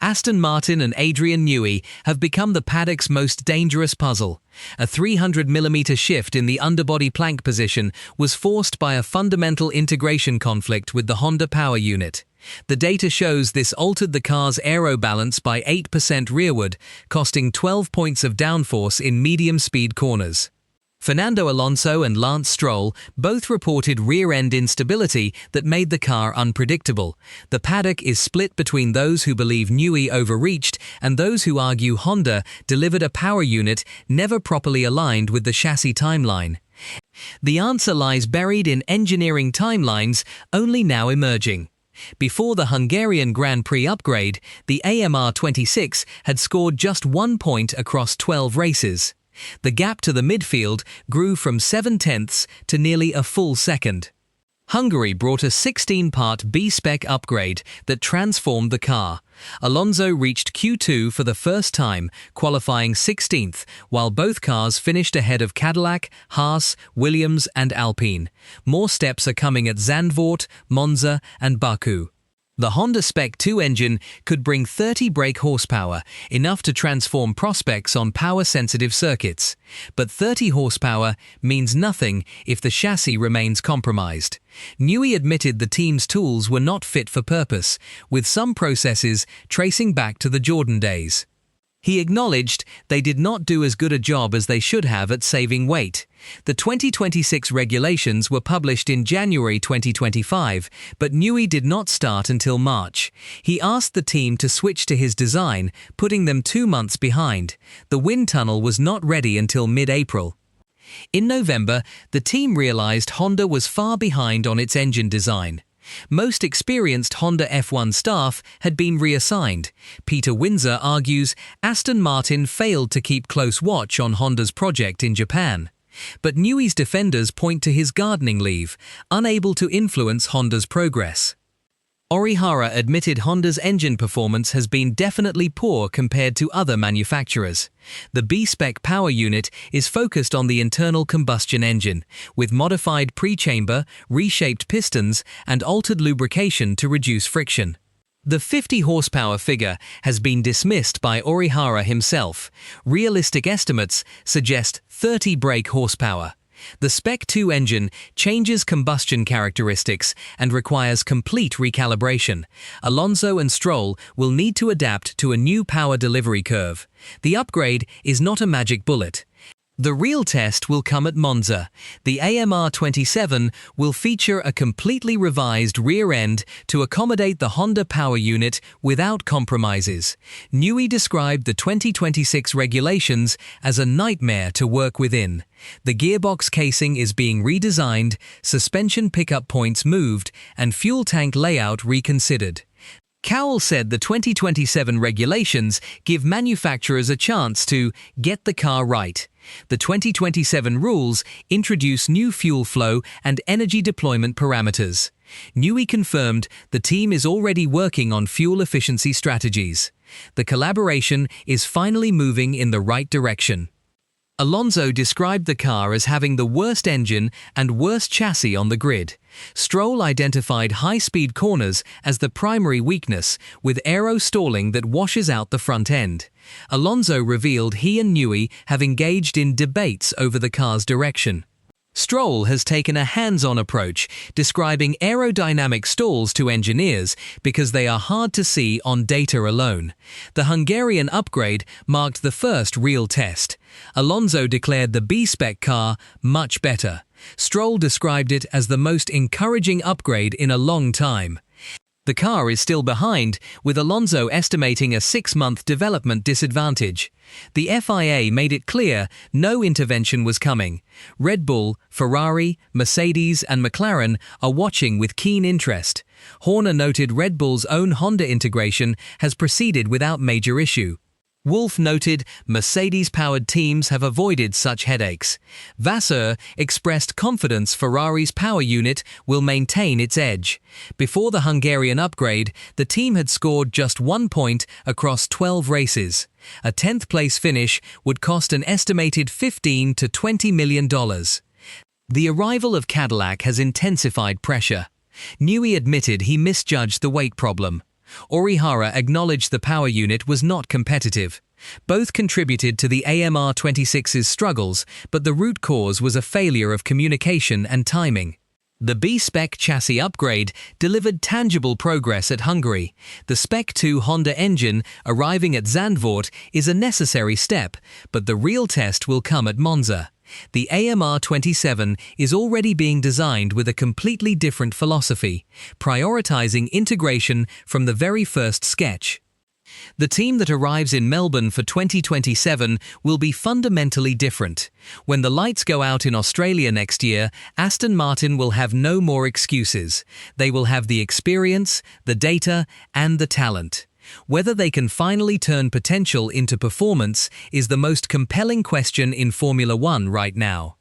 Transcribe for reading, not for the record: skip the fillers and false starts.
Aston Martin and Adrian Newey have become the paddock's most dangerous puzzle. A 300mm shift in the underbody plank position was forced by a fundamental integration conflict with the Honda power unit. The data shows this altered the car's aero balance by 8% rearward, costing 12 points of downforce in medium-speed corners. Fernando Alonso and Lance Stroll both reported rear-end instability that made the car unpredictable. The paddock is split between those who believe Newey overreached and those who argue Honda delivered a power unit never properly aligned with the chassis timeline. The answer lies buried in engineering timelines only now emerging. Before the Hungarian Grand Prix upgrade, the AMR26 had scored just 1 point across 12 races. The gap to the midfield grew from 7/10 to nearly a full second. Hungary brought a 16-part B-spec upgrade that transformed the car. Alonso reached Q2 for the first time, qualifying 16th, while both cars finished ahead of Cadillac, Haas, Williams and Alpine. More steps are coming at Zandvoort, Monza and Baku. The Honda Spec 2 engine could bring 30 brake horsepower, enough to transform prospects on power-sensitive circuits. But 30 horsepower means nothing if the chassis remains compromised. Newey admitted the team's tools were not fit for purpose, with some processes tracing back to the Jordan days. He acknowledged they did not do as good a job as they should have at saving weight. The 2026 regulations were published in January 2025, but Newey did not start until March. He asked the team to switch to his design, putting them 2 months behind. The wind tunnel was not ready until mid-April. In November, the team realized Honda was far behind on its engine design. Most experienced Honda F1 staff had been reassigned. Peter Windsor argues Aston Martin failed to keep close watch on Honda's project in Japan. But Newey's defenders point to his gardening leave, unable to influence Honda's progress. Orihara admitted Honda's engine performance has been definitely poor compared to other manufacturers. The B-spec power unit is focused on the internal combustion engine, with modified pre-chamber, reshaped pistons, and altered lubrication to reduce friction. The 50 horsepower figure has been dismissed by Orihara himself. Realistic estimates suggest 30 brake horsepower. The Spec 2 engine changes combustion characteristics and requires complete recalibration. Alonso and Stroll will need to adapt to a new power delivery curve. The upgrade is not a magic bullet. The real test will come at Monza. The AMR27 will feature a completely revised rear end to accommodate the Honda power unit without compromises. Newey described the 2026 regulations as a nightmare to work within. The gearbox casing is being redesigned, suspension pickup points moved, and fuel tank layout reconsidered. Cowell said the 2027 regulations give manufacturers a chance to get the car right. The 2027 rules introduce new fuel flow and energy deployment parameters. Newey confirmed the team is already working on fuel efficiency strategies. The collaboration is finally moving in the right direction. Alonso described the car as having the worst engine and worst chassis on the grid. Stroll identified high-speed corners as the primary weakness, with aero stalling that washes out the front end. Alonso revealed he and Newey have engaged in debates over the car's direction. Stroll has taken a hands-on approach, describing aerodynamic stalls to engineers because they are hard to see on data alone. The Hungarian upgrade marked the first real test. Alonso declared the B-spec car much better. Stroll described it as the most encouraging upgrade in a long time. The car is still behind, with Alonso estimating a 6-month development disadvantage. The FIA made it clear no intervention was coming. Red Bull, Ferrari, Mercedes and McLaren are watching with keen interest. Horner noted Red Bull's own Honda integration has proceeded without major issue. Wolff noted Mercedes-powered teams have avoided such headaches. Vasseur expressed confidence Ferrari's power unit will maintain its edge. Before the Hungarian upgrade, the team had scored just 1 point across 12 races. A 10th place finish would cost an estimated $15 to $20 million. The arrival of Cadillac has intensified pressure. Newey admitted he misjudged the weight problem. Orihara acknowledged the power unit was not competitive. Both contributed to the AMR26's struggles, but the root cause was a failure of communication and timing. The B-Spec chassis upgrade delivered tangible progress at Hungary. The Spec 2 Honda engine arriving at Zandvoort is a necessary step, but the real test will come at Monza. The AMR27 is already being designed with a completely different philosophy, prioritizing integration from the very first sketch. The team that arrives in Melbourne for 2027 will be fundamentally different. When the lights go out in Australia next year, Aston Martin will have no more excuses. They will have the experience, the data, and the talent. Whether they can finally turn potential into performance is the most compelling question in Formula One right now.